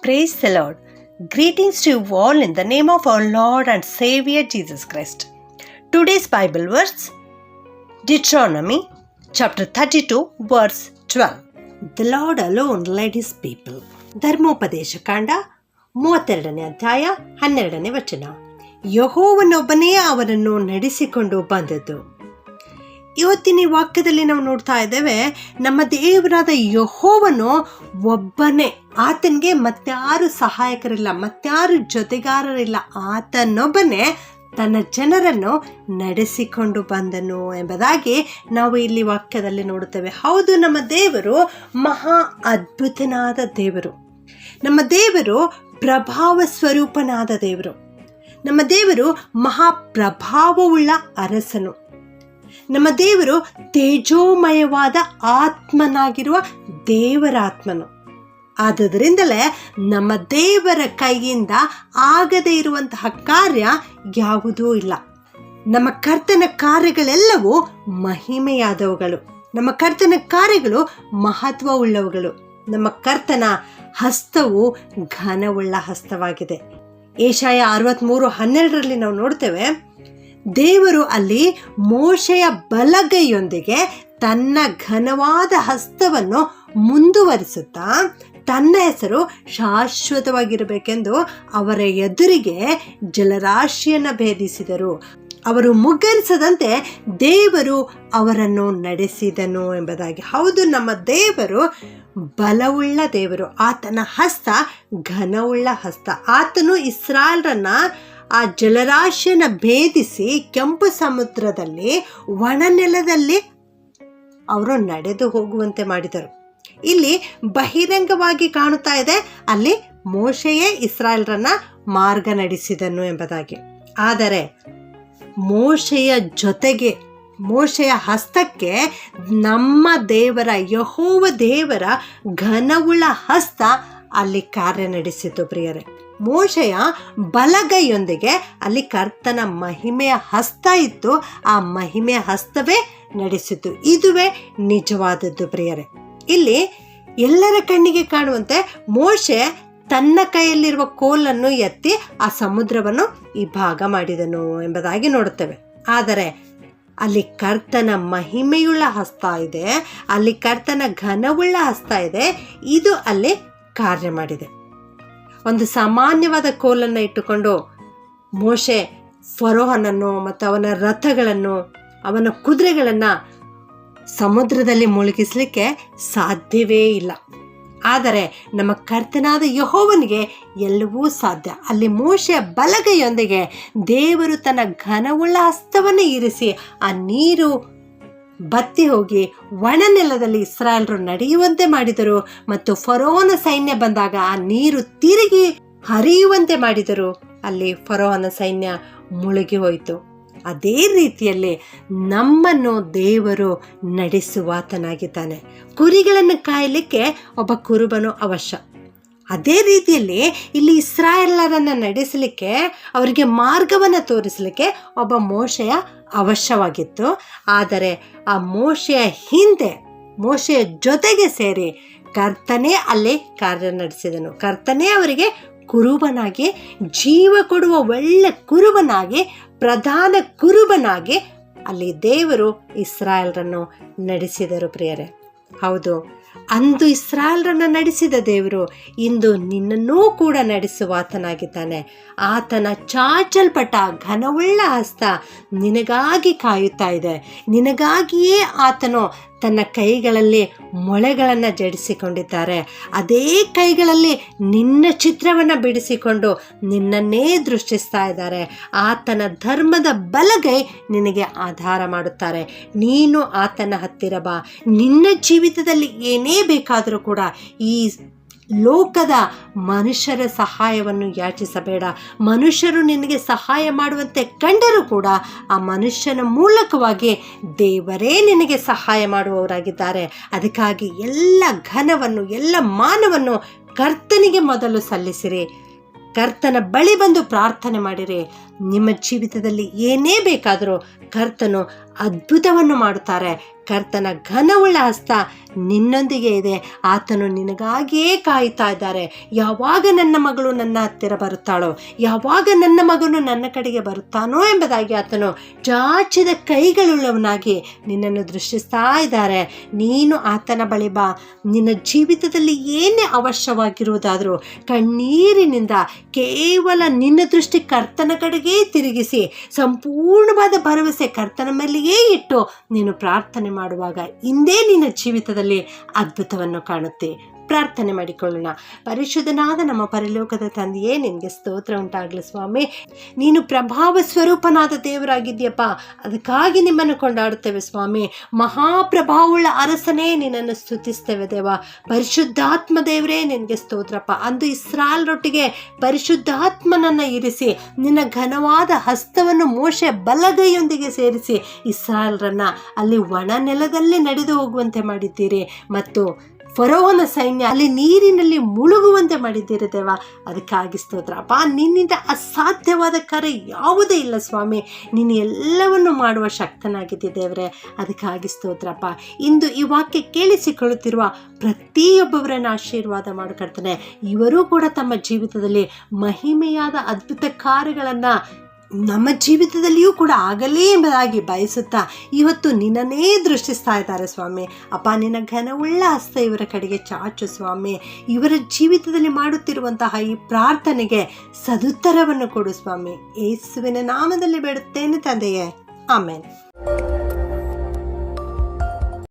Praise the Lord. Greetings to you all in the name of our Lord and Savior Jesus Christ. Today's Bible verse, Deuteronomy chapter 32 verse 12. The Lord alone led his people. ಧರ್ಮೋಪದೇಶ ಕಾಂಡ 32ನೇ ಅಧ್ಯಾಯ 12ನೇ ವಚನ. ಯೆಹೋವನೊಬ್ಬನೇ ಅವರನ್ನು ನಡೆಸಿಕೊಂಡು ಬಂದದ್ದು. ಇವತ್ತಿನ ಈ ವಾಕ್ಯದಲ್ಲಿ ನಾವು ನೋಡ್ತಾ ಇದ್ದೇವೆ, ನಮ್ಮ ದೇವರಾದ ಯೆಹೋವನು ಒಬ್ಬನೇ. ಆತನಿಗೆ ಮತ್ತಾರು ಸಹಾಯಕರಿಲ್ಲ, ಮತ್ತಾರು ಜೊತೆಗಾರರಿಲ್ಲ. ಆತನೊಬ್ಬನೇ ತನ್ನ ಜನರನ್ನು ನಡೆಸಿಕೊಂಡು ಬಂದನು ಎಂಬುದಾಗಿ ನಾವು ಇಲ್ಲಿ ವಾಕ್ಯದಲ್ಲಿ ನೋಡುತ್ತೇವೆ. ಹೌದು, ನಮ್ಮ ದೇವರು ಮಹಾ ಅದ್ಭುತನಾದ ದೇವರು. ನಮ್ಮ ದೇವರು ಪ್ರಭಾವ ಸ್ವರೂಪನಾದ ದೇವರು. ನಮ್ಮ ದೇವರು ಮಹಾಪ್ರಭಾವವುಳ್ಳ ಅರಸನು. ನಮ್ಮ ದೇವರು ತೇಜೋಮಯವಾದ ಆತ್ಮನಾಗಿರುವ ದೇವರಾತ್ಮನು. ಆದುದರಿಂದಲೇ ನಮ್ಮ ದೇವರ ಕೈಯಿಂದ ಆಗದೇ ಇರುವಂತಹ ಕಾರ್ಯ ಯಾವುದೂ ಇಲ್ಲ. ನಮ್ಮ ಕರ್ತನ ಕಾರ್ಯಗಳೆಲ್ಲವೂ ಮಹಿಮೆಯಾದವುಗಳು. ನಮ್ಮ ಕರ್ತನ ಕಾರ್ಯಗಳು ಮಹತ್ವವುಳ್ಳವುಗಳು. ನಮ್ಮ ಕರ್ತನ ಹಸ್ತವು ಘನವುಳ್ಳ ಹಸ್ತವಾಗಿದೆ. ಯೆಶಾಯ 63:12 ನಾವು ನೋಡ್ತೇವೆ, ದೇವರು ಅಲ್ಲಿ ಮೋಶೆಯ ಬಲಗೈಯೊಂದಿಗೆ ತನ್ನ ಘನವಾದ ಹಸ್ತವನ್ನು ಮುಂದುವರಿಸುತ್ತಾ ತನ್ನ ಹೆಸರು ಶಾಶ್ವತವಾಗಿರಬೇಕೆಂದು ಅವರ ಎದುರಿಗೆ ಜಲರಾಶಿಯನ್ನು ಭೇದಿಸಿದರು. ಅವರು ಮುಗ್ಗರಿಸದಂತೆ ದೇವರು ಅವರನ್ನು ನಡೆಸಿದನು ಎಂಬುದಾಗಿ. ಹೌದು, ನಮ್ಮ ದೇವರು ಬಲವುಳ್ಳ ದೇವರು. ಆತನ ಹಸ್ತ ಘನವುಳ್ಳ ಹಸ್ತ. ಆತನು ಇಸ್ರಾಯೇಲರನ್ನ ಆ ಜಲರಾಶಿಯನ್ನು ಭೇದಿಸಿ ಕೆಂಪು ಸಮುದ್ರದಲ್ಲಿ ಒಣ ನೆಲದಲ್ಲಿ ಅವರು ನಡೆದು ಹೋಗುವಂತೆ ಮಾಡಿದರು. ಇಲ್ಲಿ ಬಹಿರಂಗವಾಗಿ ಕಾಣುತ್ತಾ ಇದೆ, ಅಲ್ಲಿ ಮೋಶೆಯೇ ಇಸ್ರಾಯೇಲರನ್ನ ಮಾರ್ಗ ನಡೆಸಿದನು ಎಂಬುದಾಗಿ. ಆದರೆ ಮೋಶೆಯ ಜೊತೆಗೆ, ಮೋಶೆಯ ಹಸ್ತಕ್ಕೆ ನಮ್ಮ ದೇವರ ಯೆಹೋವ ದೇವರ ಘನವುಳ್ಳ ಹಸ್ತ ಅಲ್ಲಿ ಕಾರ್ಯ ನಡೆಸಿತು ಪ್ರಿಯರೇ. ಮೋಶೆಯ ಬಲಗೈಯೊಂದಿಗೆ ಅಲ್ಲಿ ಕರ್ತನ ಮಹಿಮೆಯ ಹಸ್ತ ಇತ್ತು. ಆ ಮಹಿಮೆಯ ಹಸ್ತವೇ ನಡೆಸಿತು. ಇದುವೇ ನಿಜವಾದದ್ದು ಪ್ರಿಯರೇ. ಇಲ್ಲಿ ಎಲ್ಲರ ಕಣ್ಣಿಗೆ ಕಾಣುವಂತೆ ಮೋಶೆ ತನ್ನ ಕೈಯಲ್ಲಿರುವ ಕೋಲನ್ನು ಎತ್ತಿ ಆ ಸಮುದ್ರವನ್ನು ಇಬ್ಬಾಗ ಮಾಡಿದನು ಎಂಬುದಾಗಿ ನೋಡುತ್ತೇವೆ. ಆದರೆ ಅಲ್ಲಿ ಕರ್ತನ ಮಹಿಮೆಯುಳ್ಳ ಹಸ್ತ ಇದೆ, ಅಲ್ಲಿ ಕರ್ತನ ಘನವುಳ್ಳ ಹಸ್ತ ಇದೆ. ಇದು ಅಲ್ಲಿ ಕಾರ್ಯ ಮಾಡಿದೆ. ಒಂದು ಸಾಮಾನ್ಯವಾದ ಕೋಲನ್ನು ಇಟ್ಟುಕೊಂಡು ಮೋಶೆ ಫರೋಹನನ್ನು ಮತ್ತು ಅವನ ರಥಗಳನ್ನು, ಅವನ ಕುದುರೆಗಳನ್ನು ಸಮುದ್ರದಲ್ಲಿ ಮುಳುಗಿಸಲಿಕ್ಕೆ ಸಾಧ್ಯವೇ ಇಲ್ಲ. ಆದರೆ ನಮ್ಮ ಕರ್ತನಾದ ಯೆಹೋವನಿಗೆ ಎಲ್ಲವೂ ಸಾಧ್ಯ. ಅಲ್ಲಿ ಮೋಶೆಯ ಬಲಗೈಯೊಂದಿಗೆ ದೇವರು ತನ್ನ ಘನವುಳ್ಳ ಹಸ್ತವನ್ನು ಇರಿಸಿ ಆ ನೀರು ಬತ್ತಿ ಹೋಗಿ ಒಣ ನೆಲದಲ್ಲಿ ಇಸ್ರಾಯೇಲರು ನಡೆಯುವಂತೆ ಮಾಡಿದರು. ಮತ್ತು ಫರೋಹನ ಸೈನ್ಯ ಬಂದಾಗ ಆ ನೀರು ತಿರುಗಿ ಹರಿಯುವಂತೆ ಮಾಡಿದರು. ಅಲ್ಲಿ ಫರೋಹನ ಸೈನ್ಯ ಮುಳುಗಿ ಹೋಯಿತು. ಅದೇ ರೀತಿಯಲ್ಲಿ ನಮ್ಮನ್ನು ದೇವರು ನಡೆಸುವಾತನಾಗಿದ್ದಾನೆ. ಕುರಿಗಳನ್ನು ಕಾಯಲಿಕ್ಕೆ ಒಬ್ಬ ಕುರುಬನು ಅವಶ್ಯ. ಅದೇ ರೀತಿಯಲ್ಲಿ ಇಲ್ಲಿ ಇಸ್ರಾಯೇಲರನ್ನು ನಡೆಸಲಿಕ್ಕೆ, ಅವರಿಗೆ ಮಾರ್ಗವನ್ನು ತೋರಿಸಲಿಕ್ಕೆ ಒಬ್ಬ ಮೋಶೆಯ ಅವಶ್ಯವಾಗಿತ್ತು. ಆದರೆ ಆ ಮೋಶೆಯ ಹಿಂದೆ, ಮೋಶೆಯ ಜೊತೆಗೆ ಸೇರಿ ಕರ್ತನೇ ಅಲ್ಲಿ ಕಾರ್ಯ ನಡೆಸಿದನು. ಕರ್ತನೇ ಅವರಿಗೆ ಕುರುಬನಾಗಿ, ಜೀವ ಕೊಡುವ ಒಳ್ಳೆ ಕುರುಬನಾಗಿ, ಪ್ರಧಾನ ಕುರುಬನಾಗಿ ಅಲ್ಲಿ ದೇವರು ಇಸ್ರಾಯೇಲರನ್ನು ನಡೆಸಿದರು ಪ್ರಿಯರೇ. ಹೌದು, ಅಂದು ಇಸ್ರಾಯೇಲರನ್ನು ನಡೆಸಿದ ದೇವರು ಇಂದು ನಿನ್ನನ್ನೂ ಕೂಡ ನಡೆಸುವಾತನಾಗಿದ್ದಾನೆ. ಆತನ ಚಾಚಲ್ಪಟ್ಟ ಘನವುಳ್ಳ ಹಸ್ತ ನಿನಗಾಗಿ ಕಾಯುತ್ತಾ ಇದೆ. ನಿನಗಾಗಿಯೇ ಆತನು ತನ್ನ ಕೈಗಳಲ್ಲಿ ಮೊಳೆಗಳನ್ನು ಜಡಿಸಿಕೊಂಡಿದ್ದಾರೆ. ಅದೇ ಕೈಗಳಲ್ಲಿ ನಿನ್ನ ಚಿತ್ರವನ್ನು ಬಿಡಿಸಿಕೊಂಡು ನಿನ್ನನ್ನೇ ದೃಷ್ಟಿಸ್ತಾ ಇದ್ದಾರೆ. ಆತನ ಧರ್ಮದ ಬಲಗೈ ನಿನಗೆ ಆಧಾರ ಮಾಡುತ್ತಾರೆ. ನೀನು ಆತನ ಹತ್ತಿರ ಬಾ. ನಿನ್ನ ಜೀವಿತದಲ್ಲಿ ಏನೇ ಬೇಕಾದರೂ ಕೂಡ ಈ ಲೋಕದ ಮನುಷ್ಯರ ಸಹಾಯವನ್ನು ಯಾಚಿಸಬೇಡ. ಮನುಷ್ಯರು ನಿನಗೆ ಸಹಾಯ ಮಾಡುವಂತೆ ಕಂಡರೂ ಕೂಡ ಆ ಮನುಷ್ಯನ ಮೂಲಕವಾಗಿ ದೇವರೇ ನಿನಗೆ ಸಹಾಯ ಮಾಡುವವರಾಗಿದ್ದಾರೆ. ಅದಕ್ಕಾಗಿ ಎಲ್ಲ ಘನವನ್ನು, ಎಲ್ಲ ಮಾನವನ್ನು ಕರ್ತನಿಗೆ ಮೊದಲು ಸಲ್ಲಿಸಿರಿ. ಕರ್ತನ ಬಳಿ ಬಂದು ಪ್ರಾರ್ಥನೆ ಮಾಡಿರಿ. ನಿಮ್ಮ ಜೀವಿತದಲ್ಲಿ ಏನೇ ಬೇಕಾದರೂ ಕರ್ತನು ಅದ್ಭುತವನ್ನು ಮಾಡುತ್ತಾರೆ. ಕರ್ತನ ಘನವುಳ್ಳ ಹಸ್ತ ನಿನ್ನೊಂದಿಗೆ ಇದೆ. ಆತನು ನಿನಗಾಗಿಯೇ ಕಾಯ್ತಾ ಇದ್ದಾರೆ. ಯಾವಾಗ ನನ್ನ ಮಗಳು ನನ್ನ ಹತ್ತಿರ ಬರುತ್ತಾಳೋ, ಯಾವಾಗ ನನ್ನ ಮಗನು ನನ್ನ ಕಡೆಗೆ ಬರುತ್ತಾನೋ ಎಂಬುದಾಗಿ ಆತನು ಚಾಚಿದ ಕೈಗಳುಳ್ಳವನಾಗಿ ನಿನ್ನನ್ನು ದೃಷ್ಟಿಸ್ತಾ ಇದ್ದಾರೆ. ನೀನು ಆತನ ಬಳಿ ಬಾ. ನಿನ್ನ ಜೀವಿತದಲ್ಲಿ ಏನೇ ಅವಶ್ಯವಾಗಿರುವುದಾದರೂ ಕಣ್ಣೀರಿನಿಂದ ಕೇವಲ ನಿನ್ನ ದೃಷ್ಟಿ ಕರ್ತನ ಕಡೆಗೇ ತಿರುಗಿಸಿ ಸಂಪೂರ್ಣವಾದ ಭರವಸೆ ಕರ್ತನ ಮೇಲೆಯೇ ಇಟ್ಟು ನೀನು ಪ್ರಾರ್ಥನೆ ಮಾಡುವಾಗ ಇಂದೇ ನಿನ್ನ ಜೀವಿತದಲ್ಲಿ ಅದ್ಭುತವನ್ನು ಕಾಣುತ್ತೆ. ಪ್ರಾರ್ಥನೆ ಮಾಡಿಕೊಳ್ಳೋಣ. ಪರಿಶುದ್ಧನಾದ ನಮ್ಮ ಪರಲೋಕದ ತಂದೆಯೇ, ನಿನಗೆ ಸ್ತೋತ್ರ ಉಂಟಾಗಲಿ ಸ್ವಾಮಿ. ನೀನು ಪ್ರಭಾವ ಸ್ವರೂಪನಾದ ದೇವರಾಗಿದ್ಯಪ್ಪ, ಅದಕ್ಕಾಗಿ ನಿಮ್ಮನ್ನು ಕೊಂಡಾಡುತ್ತೇವೆ ಸ್ವಾಮಿ. ಮಹಾಪ್ರಭಾವವುಳ್ಳ ಅರಸನೇ, ನಿನ್ನನ್ನು ಸ್ತುತಿಸ್ತೇವೆ ದೇವ. ಪರಿಶುದ್ಧಾತ್ಮ ದೇವರೇ, ನಿನಗೆ ಸ್ತೋತ್ರಪ್ಪ. ಅಂದು ಇಸ್ರಾಯೇಲರೊಟ್ಟಿಗೆ ಪರಿಶುದ್ಧಾತ್ಮನನ್ನು ಇರಿಸಿ ನಿನ್ನ ಘನವಾದ ಹಸ್ತವನ್ನು ಮೋಶೆ ಬಲಗೈಯೊಂದಿಗೆ ಸೇರಿಸಿ ಇಸ್ರಾಯೇಲರನ್ನು ಅಲ್ಲಿ ಒಣ ನೆಲದಲ್ಲಿ ನಡೆದು ಹೋಗುವಂತೆ ಮಾಡಿದ್ದೀರಿ ಮತ್ತು ಫರೋಹನ ಸೈನ್ಯ ಅಲ್ಲಿ ನೀರಿನಲ್ಲಿ ಮುಳುಗುವಂತೆ ಮಾಡಿದ್ದೀರಿ ದೇವ. ಅದಕ್ಕಾಗಿ ಸ್ತೋತ್ರಪ್ಪ. ನಿನ್ನಿಂದ ಅಸಾಧ್ಯವಾದ ಕಾರ್ಯ ಯಾವುದೇ ಇಲ್ಲ ಸ್ವಾಮಿ. ನೀನು ಎಲ್ಲವನ್ನು ಮಾಡುವ ಶಕ್ತನಾಗಿದ್ದೆ ದೇವರೇ. ಅದಕ್ಕಾಗಿ ಸ್ತೋತ್ರಪ್ಪ. ಇಂದು ಈ ವಾಕ್ಯ ಕೇಳಿಸಿಕೊಳ್ಳುತ್ತಿರುವ ಪ್ರತಿಯೊಬ್ಬವರನ್ನು ಆಶೀರ್ವಾದ ಮಾಡಿಕೊಡ್ತಾನೆ. ಇವರೂ ಕೂಡ ತಮ್ಮ ಜೀವಿತದಲ್ಲಿ ಮಹಿಮೆಯಾದ ಅದ್ಭುತ ಕಾರ್ಯಗಳನ್ನು ನಮ್ಮ ಜೀವಿತದಲ್ಲಿಯೂ ಕೂಡ ಆಗಲೇ ಎಂಬುದಾಗಿ ಬಯಸುತ್ತಾ ಇವತ್ತು ನಿನ್ನನ್ನೇ ದೃಷ್ಟಿಸ್ತಾ ಇದ್ದಾರೆ ಸ್ವಾಮಿ. ಅಪ್ಪ, ನಿನ್ನ ಘನವುಳ್ಳ ಹಸ್ತ ಇವರ ಕಡೆಗೆ ಚಾಚು ಸ್ವಾಮಿ. ಇವರ ಜೀವಿತದಲ್ಲಿ ಮಾಡುತ್ತಿರುವಂತಹ ಈ ಪ್ರಾರ್ಥನೆಗೆ ಸದುತ್ತರವನ್ನು ಕೊಡು ಸ್ವಾಮಿ. ಯೇಸುವಿನ ನಾಮದಲ್ಲಿ ಬೇಡುತ್ತೇನೆ ತಂದೆಯೇ, ಆಮೆನ್.